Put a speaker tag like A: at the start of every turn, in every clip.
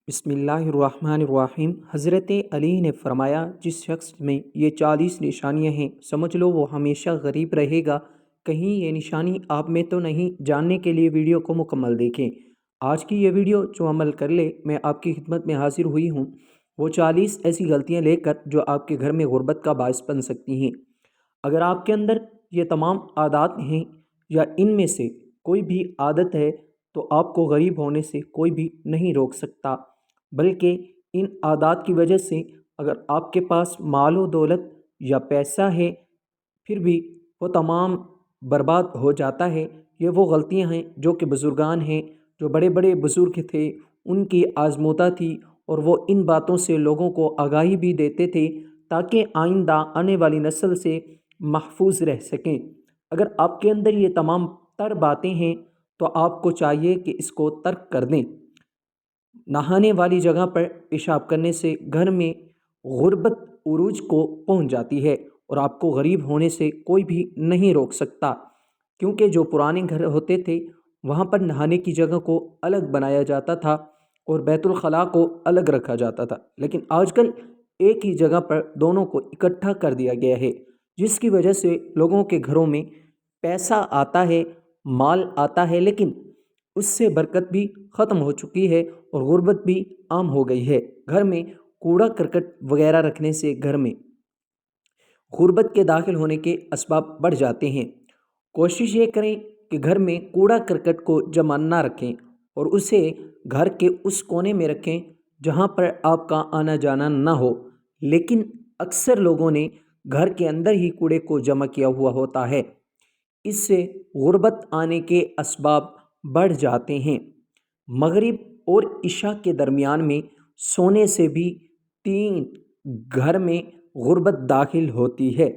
A: بسم اللہ الرحمن الرحیم۔ حضرت علی نے فرمایا جس شخص میں یہ 40 نشانیاں ہیں سمجھ لو وہ ہمیشہ غریب رہے گا۔ کہیں یہ نشانی آپ میں تو نہیں؟ جاننے کے لیے ویڈیو کو مکمل دیکھیں۔ آج کی یہ ویڈیو جو عمل کر لے میں آپ کی خدمت میں حاضر ہوئی ہوں وہ 40 ایسی غلطیاں لے کر جو آپ کے گھر میں غربت کا باعث بن سکتی ہیں۔ اگر آپ کے اندر یہ تمام عادات ہیں یا ان میں سے کوئی بھی عادت ہے تو آپ کو غریب ہونے سے کوئی بھی نہیں روک سکتا، بلکہ ان عادات کی وجہ سے اگر آپ کے پاس مال و دولت یا پیسہ ہے پھر بھی وہ تمام برباد ہو جاتا ہے۔ یہ وہ غلطیاں ہیں جو کہ بزرگان ہیں، جو بڑے بڑے بزرگ تھے ان کی آزمودہ تھی، اور وہ ان باتوں سے لوگوں کو آگاہی بھی دیتے تھے تاکہ آئندہ آنے والی نسل سے محفوظ رہ سکیں۔ اگر آپ کے اندر یہ تمام تر باتیں ہیں تو آپ کو چاہیے کہ اس کو ترک کر دیں۔ نہانے والی جگہ پر پیشاب کرنے سے گھر میں غربت عروج کو پہنچ جاتی ہے اور آپ کو غریب ہونے سے کوئی بھی نہیں روک سکتا، کیونکہ جو پرانے گھر ہوتے تھے وہاں پر نہانے کی جگہ کو الگ بنایا جاتا تھا اور بیت الخلاء کو الگ رکھا جاتا تھا، لیکن آج کل ایک ہی جگہ پر دونوں کو اکٹھا کر دیا گیا ہے، جس کی وجہ سے لوگوں کے گھروں میں پیسہ آتا ہے، مال آتا ہے، لیکن اس سے برکت بھی ختم ہو چکی ہے اور غربت بھی عام ہو گئی ہے۔ گھر میں کوڑا کرکٹ وغیرہ رکھنے سے گھر میں غربت کے داخل ہونے کے اسباب بڑھ جاتے ہیں۔ کوشش یہ کریں کہ گھر میں کوڑا کرکٹ کو جمع نہ رکھیں اور اسے گھر کے اس کونے میں رکھیں جہاں پر آپ کا آنا جانا نہ ہو، لیکن اکثر لوگوں نے گھر کے اندر ہی کوڑے کو جمع کیا ہوا ہوتا ہے، اس سے غربت آنے کے اسباب بڑھ جاتے ہیں۔ مغرب اور عشاء کے درمیان میں سونے سے بھی گھر میں غربت داخل ہوتی ہے۔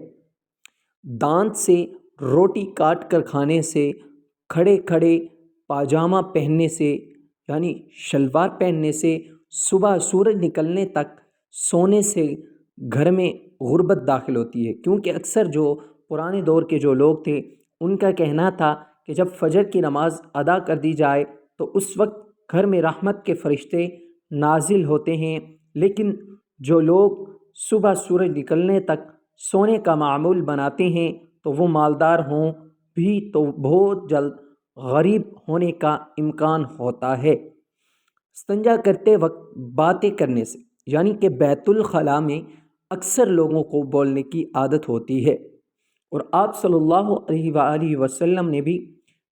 A: دانت سے روٹی کاٹ کر کھانے سے، کھڑے کھڑے پاجامہ پہننے سے یعنی شلوار پہننے سے، صبح سورج نکلنے تک سونے سے گھر میں غربت داخل ہوتی ہے، کیونکہ اکثر جو پرانے دور کے جو لوگ تھے ان کا کہنا تھا کہ جب فجر کی نماز ادا کر دی جائے تو اس وقت گھر میں رحمت کے فرشتے نازل ہوتے ہیں، لیکن جو لوگ صبح سورج نکلنے تک سونے کا معمول بناتے ہیں تو وہ مالدار ہوں بھی تو بہت جلد غریب ہونے کا امکان ہوتا ہے۔ استنجا کرتے وقت باتیں کرنے سے یعنی کہ بیت الخلاء میں اکثر لوگوں کو بولنے کی عادت ہوتی ہے، اور آپ صلی اللہ علیہ وآلہ وسلم نے بھی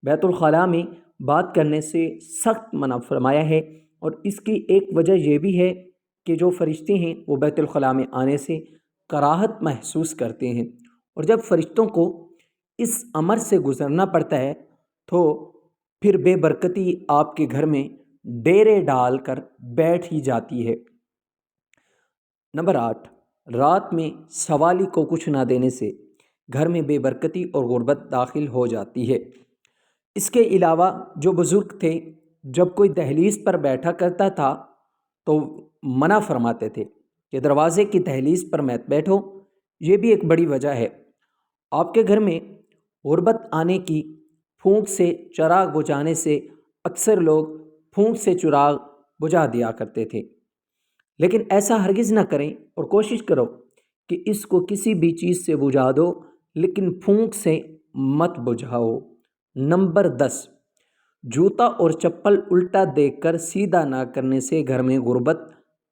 A: بیت الخلاء میں بات کرنے سے سخت منع فرمایا ہے، اور اس کی ایک وجہ یہ بھی ہے کہ جو فرشتے ہیں وہ بیت الخلاء میں آنے سے کراہت محسوس کرتے ہیں، اور جب فرشتوں کو اس امر سے گزرنا پڑتا ہے تو پھر بے برکتی آپ کے گھر میں ڈیرے ڈال کر بیٹھ ہی جاتی ہے۔ نمبر 8، رات میں سوالی کو کچھ نہ دینے سے گھر میں بے برکتی اور غربت داخل ہو جاتی ہے۔ اس کے علاوہ جو بزرگ تھے جب کوئی دہلیز پر بیٹھا کرتا تھا تو منع فرماتے تھے کہ دروازے کی دہلیز پر مت بیٹھو، یہ بھی ایک بڑی وجہ ہے۔ آپ کے گھر میں غربت آنے کی پھونک سے چراغ بجھانے سے اکثر لوگ پھونک سے چراغ بجھا دیا کرتے تھے، لیکن ایسا ہرگز نہ کریں اور کوشش کرو کہ اس کو کسی بھی چیز سے بجھا دو، لیکن پھونک سے مت بجھاؤ۔ نمبر 10، جوتا اور چپل الٹا دیکھ کر سیدھا نہ کرنے سے گھر میں غربت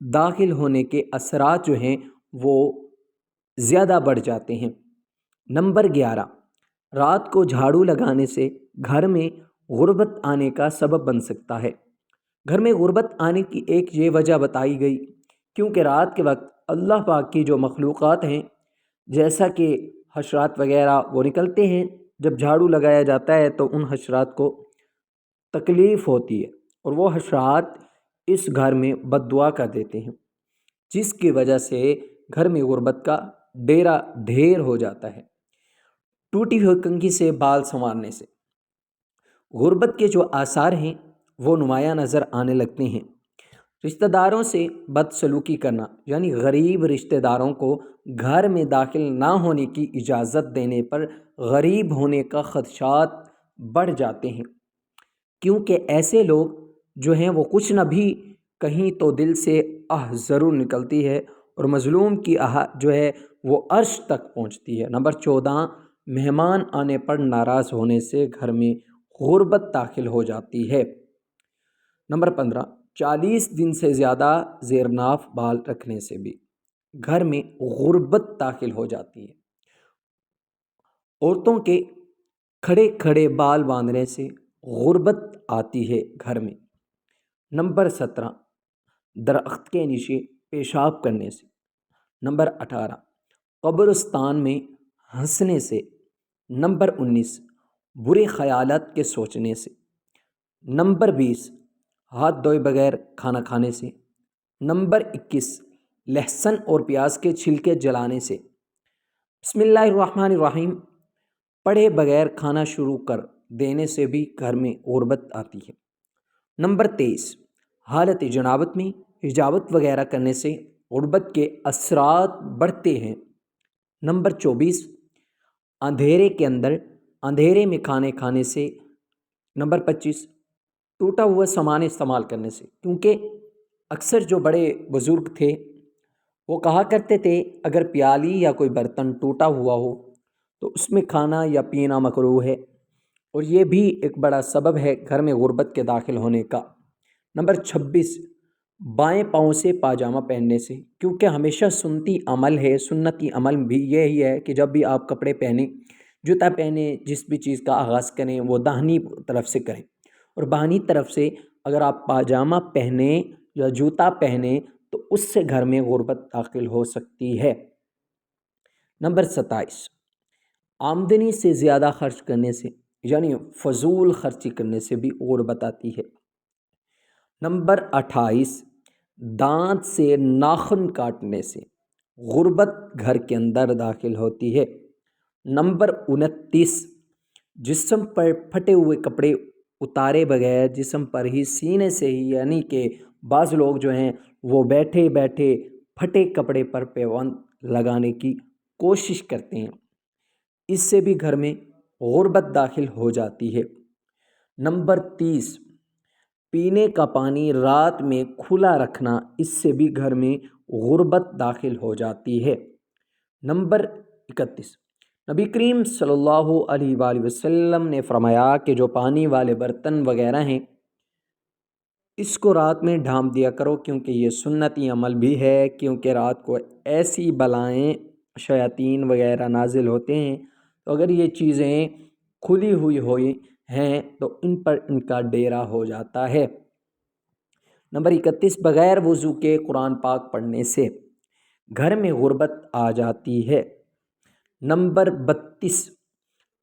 A: داخل ہونے کے اثرات جو ہیں وہ زیادہ بڑھ جاتے ہیں۔ نمبر 11، رات کو جھاڑو لگانے سے گھر میں غربت آنے کا سبب بن سکتا ہے۔ گھر میں غربت آنے کی ایک یہ وجہ بتائی گئی کیونکہ رات کے وقت اللہ پاک کی جو مخلوقات ہیں جیسا کہ حشرات وغیرہ وہ نکلتے ہیں، جب جھاڑو لگایا جاتا ہے تو ان حشرات کو تکلیف ہوتی ہے اور وہ حشرات اس گھر میں بد دعا کر دیتے ہیں، جس کی وجہ سے گھر میں غربت کا ڈیرا ڈھیر ہو جاتا ہے۔ ٹوٹی ہوئی کنگھی سے بال سنوارنے سے غربت کے جو آثار ہیں وہ نمایاں نظر آنے لگتے ہیں۔ رشتہ داروں سے بد سلوکی کرنا یعنی غریب رشتہ داروں کو گھر میں داخل نہ ہونے کی اجازت دینے پر غریب ہونے کا خدشات بڑھ جاتے ہیں، کیونکہ ایسے لوگ جو ہیں وہ کچھ نہ بھی کہیں تو دل سے ضرور نکلتی ہے اور مظلوم کی جو ہے وہ عرش تک پہنچتی ہے۔ نمبر 14، مہمان آنے پر ناراض ہونے سے گھر میں غربت داخل ہو جاتی ہے۔ نمبر 15، 40 دن سے زیادہ زیر ناف بال رکھنے سے بھی گھر میں غربت داخل ہو جاتی ہے۔ عورتوں کے کھڑے کھڑے بال باندھنے سے غربت آتی ہے گھر میں۔ نمبر 17، درخت کے نیچے پیشاب کرنے سے۔ نمبر 18، قبرستان میں ہنسنے سے۔ نمبر 19، برے خیالات کے سوچنے سے۔ نمبر 20، ہاتھ دھوئے بغیر کھانا کھانے سے۔ نمبر 21، لہسن اور پیاز کے چھلکے جلانے سے۔ بسم اللہ الرحمن الرحیم پڑھے بغیر کھانا شروع کر دینے سے بھی گھر میں غربت آتی ہے۔ نمبر 23، حالت جنابت میں حجامت وغیرہ کرنے سے غربت کے اثرات بڑھتے ہیں۔ نمبر 24، اندھیرے کے اندر اندھیرے میں کھانے سے۔ نمبر 25، ٹوٹا ہوا سامان استعمال کرنے سے، کیونکہ اکثر جو بڑے بزرگ تھے وہ کہا کرتے تھے اگر پیالی یا کوئی برتن ٹوٹا ہوا ہو تو اس میں کھانا یا پینا مکروہ ہے، اور یہ بھی ایک بڑا سبب ہے گھر میں غربت کے داخل ہونے کا۔ نمبر 26، بائیں پاؤں سے پاجامہ پہننے سے، کیونکہ ہمیشہ سنتی عمل بھی یہی ہے کہ جب بھی آپ کپڑے پہنیں، جوتا پہنیں، جس بھی چیز کا آغاز کریں وہ داہنی طرف سے کریں، اور بائیں طرف سے اگر آپ پاجامہ پہنیں یا جوتا پہنیں تو اس سے گھر میں غربت داخل ہو سکتی ہے۔ نمبر 27، آمدنی سے زیادہ خرچ کرنے سے، یعنی فضول خرچی کرنے سے بھی غربت آتی ہے۔ نمبر 28، دانت سے ناخن کاٹنے سے غربت گھر کے اندر داخل ہوتی ہے۔ نمبر 29، جسم پر پھٹے ہوئے کپڑے اتارے بغیر جسم پر ہی سینے سے ہی، یعنی کہ بعض لوگ جو ہیں وہ بیٹھے بیٹھے پھٹے کپڑے پر پیوند لگانے کی کوشش کرتے ہیں، اس سے بھی گھر میں غربت داخل ہو جاتی ہے۔ نمبر 30، پینے کا پانی رات میں کھلا رکھنا، اس سے بھی گھر میں غربت داخل ہو جاتی ہے۔ نمبر 31، نبی کریم صلی اللہ علیہ وآلہ وسلم نے فرمایا کہ جو پانی والے برتن وغیرہ ہیں اس کو رات میں ڈھانپ دیا کرو، کیونکہ یہ سنتی عمل بھی ہے، کیونکہ رات کو ایسی بلائیں شیاطین وغیرہ نازل ہوتے ہیں، تو اگر یہ چیزیں کھلی ہوئی ہیں تو ان پر ان کا ڈیرا ہو جاتا ہے۔ نمبر 31، بغیر وضو کے قرآن پاک پڑھنے سے گھر میں غربت آ جاتی ہے۔ نمبر 32،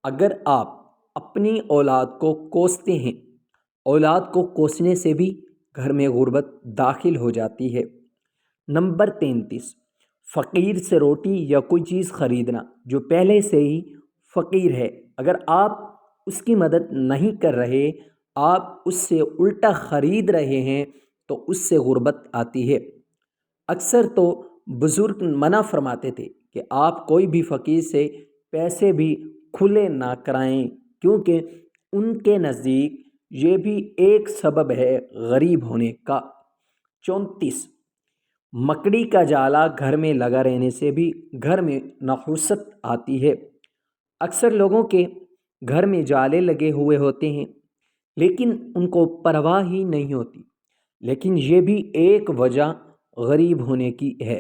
A: اگر آپ اپنی اولاد کو کوستے ہیں، اولاد کو کوسنے سے بھی گھر میں غربت داخل ہو جاتی ہے۔ نمبر 33، فقیر سے روٹی یا کوئی چیز خریدنا جو پہلے سے ہی فقیر ہے، اگر آپ اس کی مدد نہیں کر رہے، آپ اس سے الٹا خرید رہے ہیں تو اس سے غربت آتی ہے۔ اکثر تو بزرگ منع فرماتے تھے کہ آپ کوئی بھی فقیر سے پیسے بھی کھلے نہ کرائیں، کیونکہ ان کے نزدیک یہ بھی ایک سبب ہے غریب ہونے کا۔ 34، مکڑی کا جالا گھر میں لگا رہنے سے بھی گھر میں نحوست آتی ہے۔ اکثر لوگوں کے گھر میں جالے لگے ہوئے ہوتے ہیں لیکن ان کو پرواہ ہی نہیں ہوتی، لیکن یہ بھی ایک وجہ غریب ہونے کی ہے۔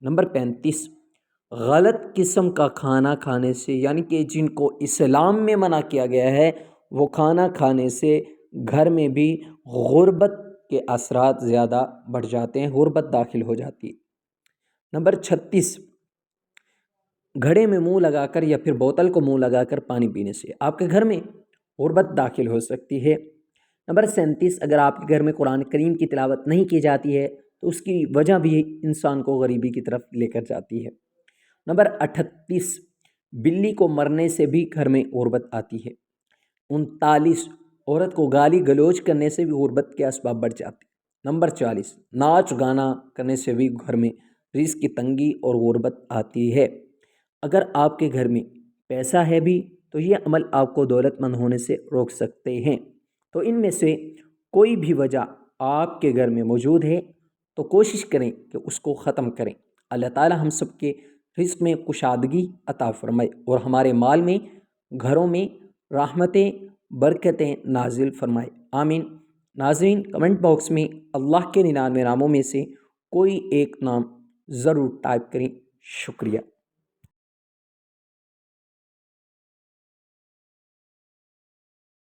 A: نمبر 35، غلط قسم کا کھانا کھانے سے، یعنی کہ جن کو اسلام میں منع کیا گیا ہے وہ کھانا کھانے سے گھر میں بھی غربت کے اثرات زیادہ بڑھ جاتے ہیں، غربت داخل ہو جاتی ہے۔ نمبر 36، گھڑے میں منہ لگا کر یا پھر بوتل کو منہ لگا کر پانی پینے سے آپ کے گھر میں غربت داخل ہو سکتی ہے۔ نمبر 37، اگر آپ کے گھر میں قرآن کریم کی تلاوت نہیں کی جاتی ہے تو اس کی وجہ بھی انسان کو غریبی کی طرف لے کر جاتی ہے۔ نمبر 38، بلی کو مرنے سے بھی گھر میں غربت آتی ہے۔ 39، عورت کو گالی گلوچ کرنے سے بھی غربت کے اسباب بڑھ جاتے ہیں۔ نمبر 40، ناچ گانا کرنے سے بھی گھر میں رزق کی تنگی اور غربت آتی ہے۔ اگر آپ کے گھر میں پیسہ ہے بھی تو یہ عمل آپ کو دولت مند ہونے سے روک سکتے ہیں، تو ان میں سے کوئی بھی وجہ آپ کے گھر میں موجود ہے تو کوشش کریں کہ اس کو ختم کریں۔ اللہ تعالی ہم سب کے رزق میں کشادگی عطا فرمائے اور ہمارے مال میں، گھروں میں رحمتیں، برکتیں نازل فرمائے، آمین۔ ناظرین، کمنٹ باکس میں اللہ کے 99 ناموں میں سے کوئی ایک نام ضرور ٹائپ کریں۔ شکریہ۔